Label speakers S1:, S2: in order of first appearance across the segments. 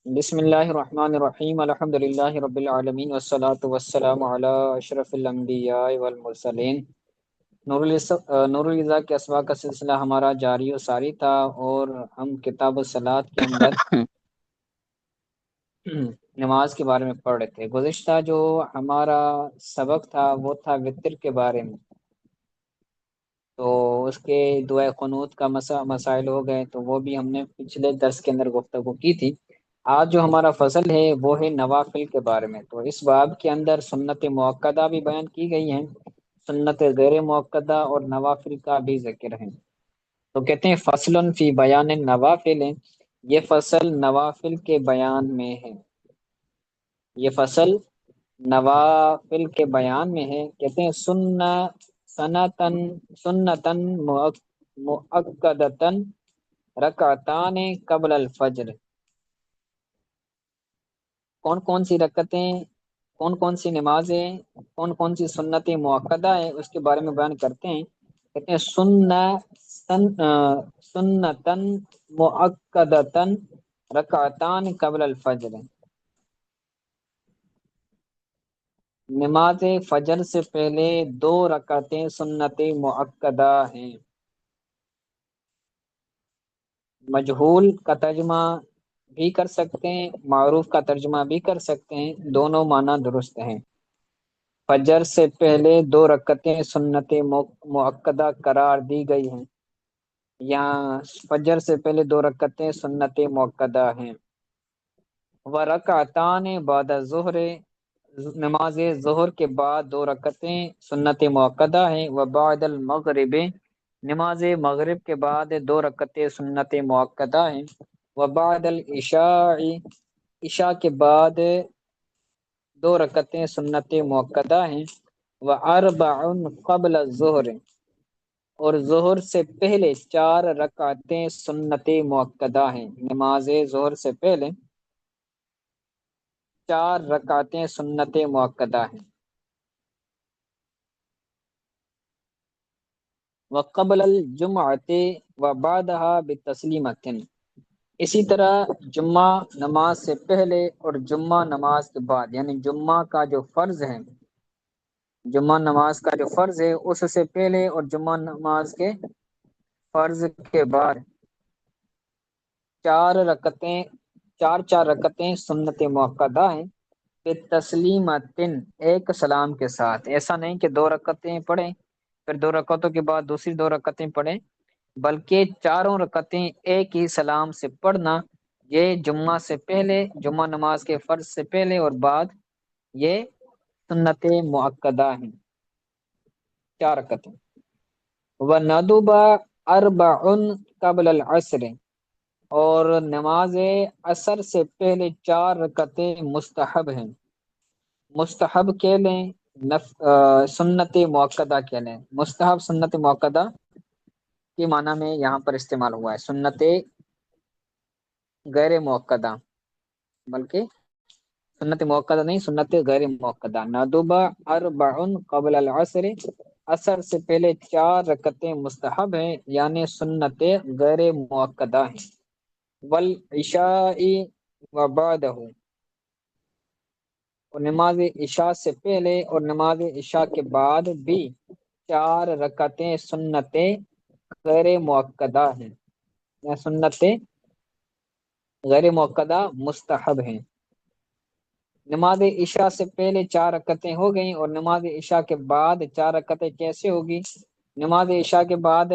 S1: بسم اللہ الرحمن الرحیم الحمد للہ رب العالمین والصلاة والسلام علی اشرف الانبیاء والمرسلین۔ نور الغذا کے اسباق کا سلسلہ ہمارا جاری و ساری تھا، اور ہم کتاب الصلاۃ کے اندر نماز کے بارے میں پڑھ رہے تھے۔ گزشتہ جو ہمارا سبق تھا وہ تھا وتر کے بارے میں، تو اس کے دعائے قنوت کا مسائل ہو گئے، تو وہ بھی ہم نے پچھلے درس کے اندر گفتگو کی تھی۔ آج جو ہمارا فصل ہے وہ ہے نوافل کے بارے میں۔ تو اس باب کے اندر سنت موقدہ بھی بیان کی گئی ہیں، سنت غیر موقدہ اور نوافل کا بھی ذکر ہے۔ تو کہتے ہیں فصل فی بیان نوافل، یہ فصل نوافل کے بیان میں ہے، یہ فصل نوافل کے بیان میں ہے۔ کہتے ہیں سنتن سنتن مؤکدتن رکعتان قبل الفجر، کون کون سی رکعتیں، کون کون سی نمازیں، کون کون سی سنت موقدہ ہیں، اس کے بارے میں بیان کرتے ہیں۔ کہتے ہیں سنتن مؤکدتن رکعتان قبل الفجر، نماز فجر سے پہلے دو رکعتیں سنت مؤکدہ ہیں۔ مجہول کا ترجمہ بھی کر سکتے ہیں، معروف کا ترجمہ بھی کر سکتے ہیں، دونوں معنی درست ہیں۔ فجر سے پہلے دو رکعتیں سنت مؤکدہ قرار دی گئی ہیں، یہاں فجر سے پہلے دو رکعتیں سنت مؤکدہ ہیں۔ ورکعتان بعد الظہر، نماز ظہر کے بعد دو رکعتیں سنت مؤکدہ ہیں۔ وبعد المغرب، نماز مغرب کے بعد دو رکعتیں سنت مؤکدہ ہیں۔ وبعد العشاء، عشاء کے بعد دو رکعتیں سنت مؤکدہ ہیں۔ واربع قبل الظہر، اور ظہر سے پہلے چار رکعتیں سنت مؤکدہ ہیں، نماز ظہر سے پہلے چار رکعتیں سنت مؤکدہ ہیں۔ وقبل الجمعۃ وبعدها بتسلیمۃ، اسی طرح جمعہ نماز سے پہلے اور جمعہ نماز کے بعد، یعنی جمعہ کا جو فرض ہے، جمعہ نماز کا جو فرض ہے اس سے پہلے اور جمعہ نماز کے فرض کے بعد چار رکعتیں، چار چار رکعتیں سنت موقدہ ہیں، تسلیمتن، ایک سلام کے ساتھ۔ ایسا نہیں کہ دو رکعتیں پڑھیں پھر دو رکعتوں کے بعد دوسری دو رکعتیں پڑھیں، بلکہ چاروں رکعتیں ایک ہی سلام سے پڑھنا، یہ جمعہ سے پہلے، جمعہ نماز کے فرض سے پہلے اور بعد، یہ سنت مؤکدہ ہیں، چار رکعتیں۔ وندب اربع قبل العصر، اور نماز عصر سے پہلے چار رکعتیں مستحب ہیں۔ مستحب کہہ لیں، سنت مؤکدہ کہہ لیں۔ مستحب سنت مؤکدہ کے معنی میں یہاں پر استعمال ہوا ہے، سنت غیر مؤکدہ، بلکہ سنت مؤکدہ نہیں، سنت غیر مؤکدہ۔ ندبہ اربع قبل العصر، عصر سے پہلے چار رکعتیں مستحب ہیں، یعنی سنت غیر مؤکدہ ہیں۔ والعشاء وبعدہ، اور نماز عشاء سے پہلے اور نماز عشاء کے بعد بھی چار رکعتیں سنت غیر مؤکدہ ہیں، یا سنت غیر مؤکدہ مستحب ہیں۔ نماز عشاء سے پہلے چار رکعتیں ہو گئیں، اور نماز عشاء کے بعد چار رکعتیں کیسے ہوگی؟ نماز عشاء کے بعد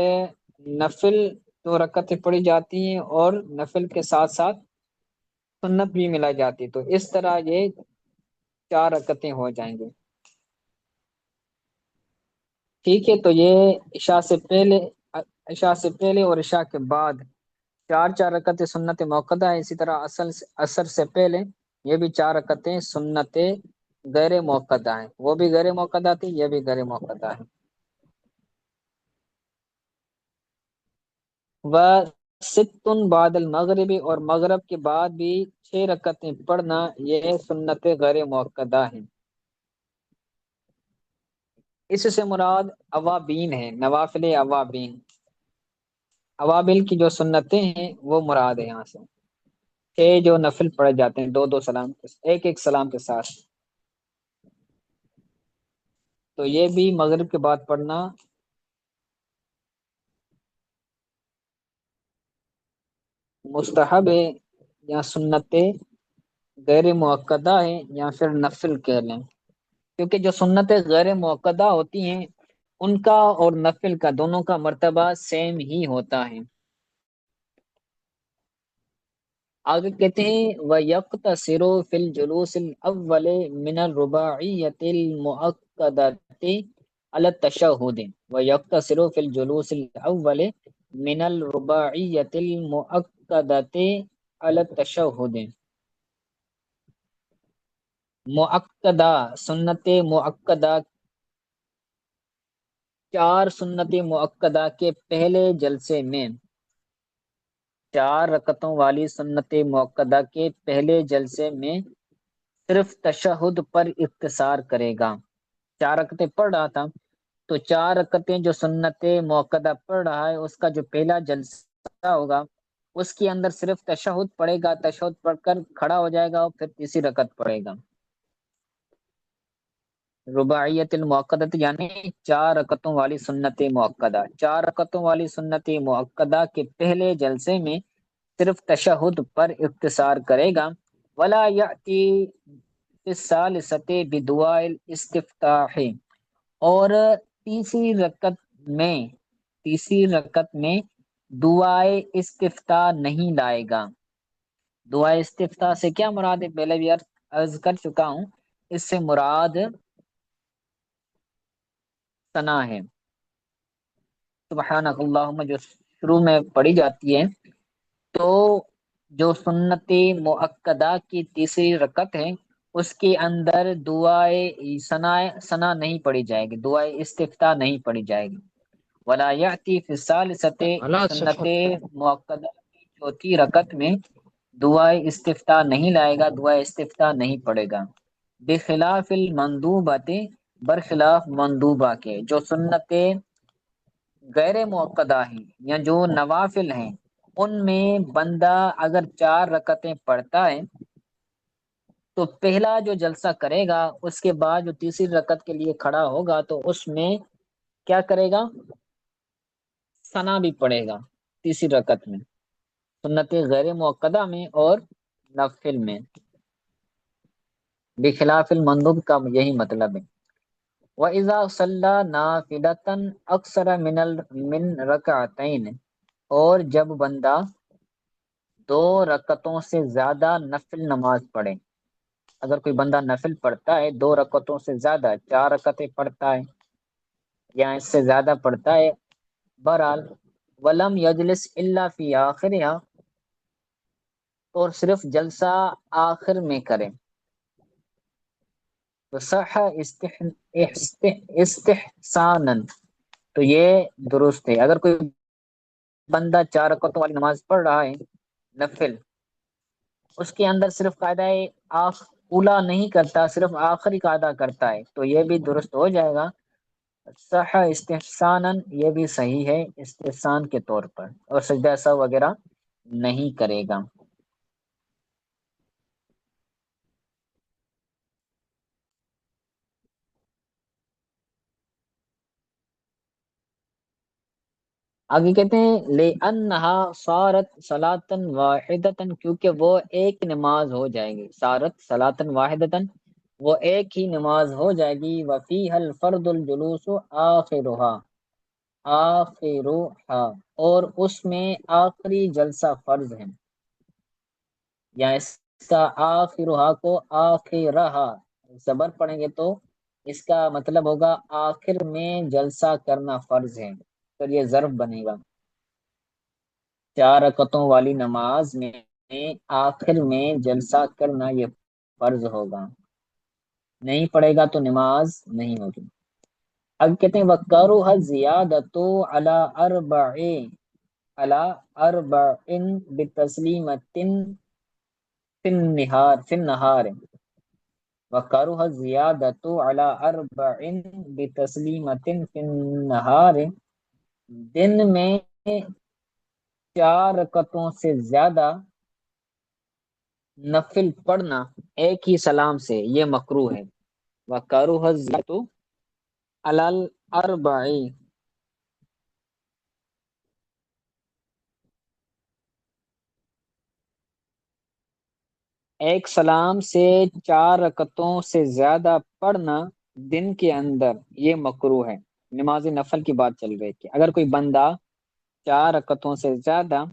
S1: نفل دو رکعتیں پڑھی جاتی ہیں، اور نفل کے ساتھ ساتھ سنت بھی ملائی جاتی، تو اس طرح یہ چار رکعتیں ہو جائیں گے۔ ٹھیک ہے، تو یہ عشاء سے پہلے، عشاء سے پہلے اور عشاء کے بعد چار چار رکعتیں سنت موقدہ ہے۔ اسی طرح عصر سے پہلے یہ بھی چار رکعتیں سنت غیر موقدہ ہیں، وہ بھی غیر موقدہ تھی، یہ بھی غیر موقدہ ہے۔ وہ ستن بعد المغرب، اور مغرب کے بعد بھی چھ رکعتیں پڑھنا، یہ سنت غیر موقدہ ہیں۔ اس سے مراد اوابین ہیں، نوافل اوابین، اوابل کی جو سنتیں ہیں وہ مراد ہے یہاں سے۔ 6 جو نفل پڑے جاتے ہیں دو دو سلام ایک ایک سلام کے ساتھ، تو یہ بھی مغرب کے بعد پڑھنا مستحب ہے یا سنت غیر موقدہ ہے یا پھر نفل کہہ لیں، کیونکہ جو سنتیں غیر موقدہ ہوتی ہیں ان کا اور نفل کا دونوں کا مرتبہ سیم ہی ہوتا ہے۔ آگے کہتے ہیں وَيَقْتَصِرُ فِي الْجُلُوسِ الْأَوَّلِ مِنَ الرُّبَاعِيَّةِ الْمُؤَكَّدَةِ عَلَى التَّشَهُّدِ وَيَقْتَصِرُ فِي الْجُلُوسِ الْأَوَّلِ مِنَ الرُّبَاعِيَّةِ الْمُؤَكَّدَةِ عَلَى التَّشَهُّدِ۔ مؤکدہ سنت مؤکدہ، 4 سنت مؤکدہ کے پہلے جلسے میں، 4 رکعتوں والی سنت مؤکدہ کے پہلے جلسے میں صرف تشہد پر اختصار کرے گا۔ 4 رکعتیں پڑھ رہا تھا، تو 4 رکعتیں جو سنت مؤکدہ پڑھ رہا ہے اس کا جو پہلا جلسہ ہوگا اس کے اندر صرف تشہد پڑھے گا، تشہد پڑھ کر کھڑا ہو جائے گا اور پھر تیسری رکعت پڑھے گا۔ رباعیت المؤکدہ یعنی 4 رکعتوں والی سنت مؤکدہ، 4 رکعتوں والی سنت مؤکدہ کے پہلے جلسے میں صرف تشہد پر اختصار کرے گا۔ ولا یأتی فی الثالثۃ بدعاء الاستفتاح، اور تیسری رکعت میں تیسری رکعت میں دعائے استفتاح نہیں لائے گا۔ دعائے استفتاح سے کیا مراد ہے؟ پہلے بھی عرض کر چکا ہوں، اس سے مراد ثنا ہے، سبحانک اللہم جو شروع میں پڑھی جاتی ہے، تو جو سنت مؤکدہ کی تیسری رکعت ہے اس کے اندر دعائے ثنا نہیں پڑھی جائے گی، دعائے استفتاح نہیں پڑھی جائے گی۔ ولا یأتی فی الثالثۃ، سنت مؤکدہ کی چوتھی رکعت میں دعائے استفتاح نہیں لائے گا، دعائے استفتاح نہیں پڑھے گا۔ بخلاف المندوبات، برخلاف مندوبہ کے، جو سنت غیر موقدہ ہیں یا جو نوافل ہیں ان میں بندہ اگر 4 رکعتیں پڑھتا ہے تو پہلا جو جلسہ کرے گا اس کے بعد جو تیسری رکعت کے لیے کھڑا ہوگا تو اس میں کیا کرے گا؟ ثنا بھی پڑھے گا تیسری رکعت میں، سنت غیر موقدہ میں اور نفل میں۔ بخلاف المندوب کا یہی مطلب ہے۔ وَإِذَا صَلَّى نَافِلَةً أَكْثَرَ مِنْ رَكَعَتَيْنِ، اور جب بندہ 2 رکعتوں سے زیادہ نفل نماز پڑھے، اگر کوئی بندہ نفل پڑھتا ہے 2 رکعتوں سے زیادہ، 4 رکعتیں پڑھتا ہے یا اس سے زیادہ پڑھتا ہے، بہرحال وَلَمْ يَجْلِسْ إِلَّا فِي آخِرِهَا، اور صرف جلسہ آخر میں کرے، تو صح استحسانا، تو یہ درست ہے۔ اگر کوئی بندہ 4 رکعتوں والی نماز پڑھ رہا ہے نفل، اس کے اندر صرف قاعدہ اولا نہیں کرتا، صرف آخری قاعدہ کرتا ہے، تو یہ بھی درست ہو جائے گا۔ صح استحسانا، یہ بھی صحیح ہے استحسان کے طور پر، اور سجدہ سہو وغیرہ نہیں کرے گا۔ آگے کہتے ہیں لِأَنَّهَا صَارَتْ صَلَاةً وَاحِدَةً، کیونکہ وہ ایک نماز ہو جائے گی، صارت صلاةً واحدةً، وہ ایک ہی نماز ہو جائے گی۔ وَفِيهَا الْفَرْضُ الْجُلُوسُ آخِرُهَا، اور اس میں آخری جلسہ فرض ہے، یا اس کا آخرها کو آخرها زبر پڑھیں گے تو اس کا مطلب ہوگا آخر میں جلسہ کرنا فرض ہے، تو یہ ظرف بنے گا۔ 4 رکعتوں والی نماز میں آخر میں جلسہ کرنا یہ فرض ہوگا، نہیں پڑھے گا تو نماز نہیں ہوگی۔ اب کہتے ہیں وَكَرُهَ الزِّيَادَةُ عَلَى أَرْبَعٍ بِتَسْلِيمَةٍ فِي النَّهَارِ، وَكَرُهَ الزِّيَادَةُ عَلَى أَرْبَعٍ بِتَسْلِيمَةٍ فِي النَّهَارِ، دن میں 4 رکعتوں سے زیادہ نفل پڑھنا ایک ہی سلام سے یہ مکروہ ہے۔ وَكَرُهَ الزِّيَادَةُ عَلَى الْأَرْبَعِ، ایک سلام سے 4 رکعتوں سے زیادہ پڑھنا دن کے اندر یہ مکروہ ہے۔ نماز نفل کی بات چل رہی ہے، اگر کوئی بندہ 4 رکعتوں سے زیادہ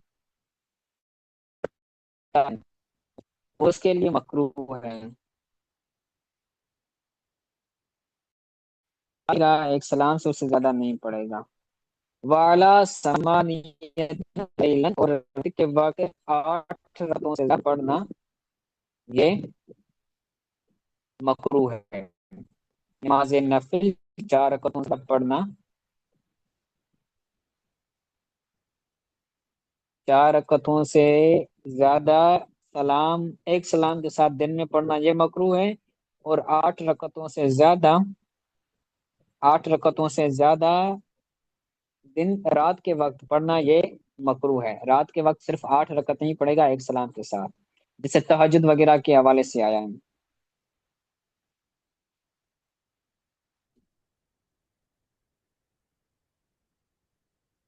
S1: اس کے لیے مکروہ ہے، ایک سلام سے اس سے زیادہ نہیں پڑے گا۔ والا ثمانیۃ لیلا، اور رات کے وقت 8 رکعتوں سے زیادہ پڑھنا یہ مکروہ ہے۔ نماز نفل 4 رکعتوں سے پڑھنا، 4 رکعتوں سے زیادہ سلام ایک سلام کے ساتھ دن میں پڑھنا یہ مکروہ ہے، اور 8 رکعتوں سے زیادہ دن رات کے وقت پڑھنا یہ مکروہ ہے۔ رات کے وقت صرف 8 رکعتیں ہی پڑھے گا ایک سلام کے ساتھ، جسے تہجد وغیرہ کے حوالے سے آیا ہے۔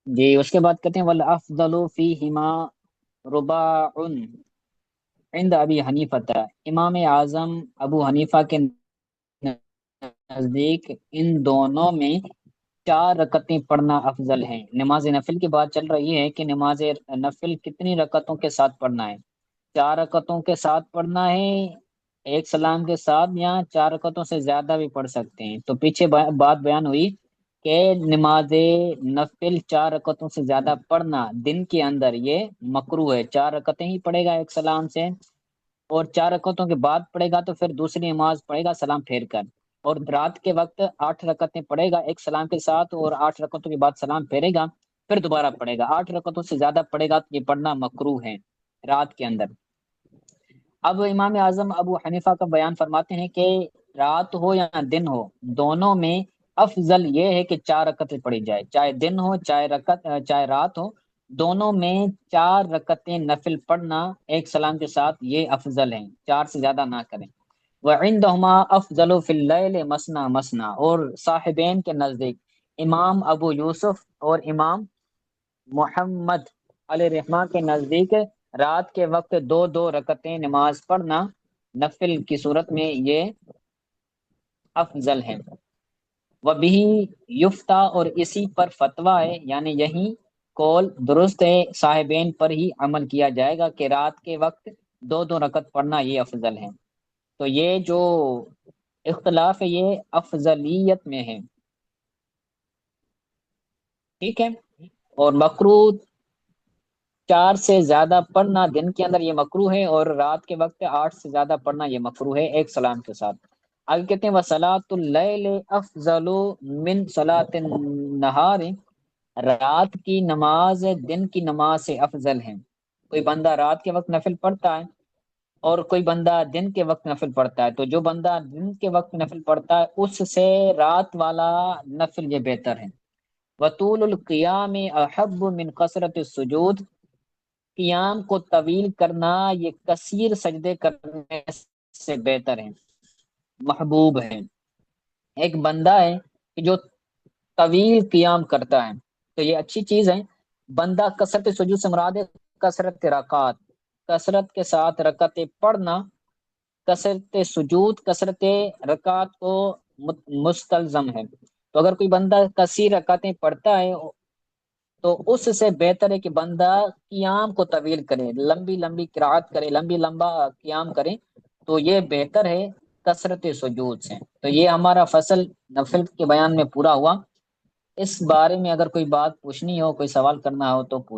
S1: جی اس کے بعد کہتے ہیں والافضل فیہما رباع عند ابی حنیفہ، امام اعظم ابو حنیفہ کے نزدیک ان دونوں میں 4 رکعتیں پڑھنا افضل ہے۔ نماز نفل کی بات چل رہی ہے کہ نماز نفل کتنی رکعتوں کے ساتھ پڑھنا ہے، 4 رکعتوں کے ساتھ پڑھنا ہے ایک سلام کے ساتھ، یا 4 رکعتوں سے زیادہ بھی پڑھ سکتے ہیں۔ تو پیچھے بات بیان ہوئی کہ نماز نفل 4 رکعتوں سے زیادہ پڑھنا دن کے اندر یہ مکروہ ہے، 4 رکعتیں ہی پڑھے گا ایک سلام سے، اور 4 رکعتوں کے بعد پڑھے گا تو پھر دوسری نماز پڑھے گا سلام پھیر کر، اور رات کے وقت 8 رکعتیں پڑھے گا ایک سلام کے ساتھ، اور 8 رکعتوں کے بعد سلام پھیرے گا، پھر دوبارہ پڑھے گا، 8 رکعتوں سے زیادہ پڑھے گا تو یہ پڑھنا مکروہ ہے رات کے اندر۔ اب امام اعظم ابو حنیفہ کا بیان فرماتے ہیں کہ رات ہو یا دن ہو، دونوں میں افضل یہ ہے کہ 4 رکعتیں پڑھی جائے، چاہے دن ہو چاہے رات ہو، دونوں میں 4 رکعتیں نفل پڑھنا ایک سلام کے ساتھ یہ افضل ہے، 4 سے زیادہ نہ کریں۔ وعندهما افضل فی اللیل مسنا مسنا، اور صاحبین کے نزدیک امام ابو یوسف اور امام محمد علیہ رحمٰ کے نزدیک رات کے وقت 2 2 رکعتیں نماز پڑھنا نفل کی صورت میں یہ افضل ہے۔ وبہ یفتہ، اور اسی پر فتویٰ ہے، یعنی یہی قول درست ہے، صاحبین پر ہی عمل کیا جائے گا کہ رات کے وقت 2 2 رکعت پڑھنا یہ افضل ہے۔ تو یہ جو اختلاف ہے یہ افضلیت میں ہے، ٹھیک ہے۔ اور مکروہ 4 سے زیادہ پڑھنا دن کے اندر یہ مکروہ ہے، اور رات کے وقت 8 سے زیادہ پڑھنا یہ مکروہ ہے ایک سلام کے ساتھ۔ آگے کہتے ہیں وَصَلَاةُ اللَّيْلِ أَفْضَلُ مِنْ صَلَاةِ النَّهَارِ، رات کی نماز دن کی نماز سے افضل ہے۔ کوئی بندہ رات کے وقت نفل پڑھتا ہے اور کوئی بندہ دن کے وقت نفل پڑھتا ہے، تو جو بندہ دن کے وقت نفل پڑھتا ہے اس سے رات والا نفل یہ بہتر ہے۔ وطول القیام احب من کثرت السجود، قیام کو طویل کرنا یہ کثیر سجدے کرنے سے بہتر ہے، محبوب ہے۔ ایک بندہ ہے کہ جو طویل قیام کرتا ہے تو یہ اچھی چیز ہے۔ بندہ کثرت سجود سے مراد ہے کثرت رکعات، کثرت کے ساتھ رکعتیں پڑھنا، کثرت سجود کثرت رکعت کو مستلزم ہے۔ تو اگر کوئی بندہ کثیر رکعتیں پڑھتا ہے تو اس سے بہتر ہے کہ بندہ قیام کو طویل کرے، لمبی لمبی قرات کرے، لمبا قیام کرے، تو یہ بہتر ہے کثرت سجود سے۔ تو یہ ہمارا فصل نفل کے بیان میں پورا ہوا۔ اس بارے میں اگر کوئی بات پوچھنی ہو، کوئی سوال کرنا ہو تو پوچھ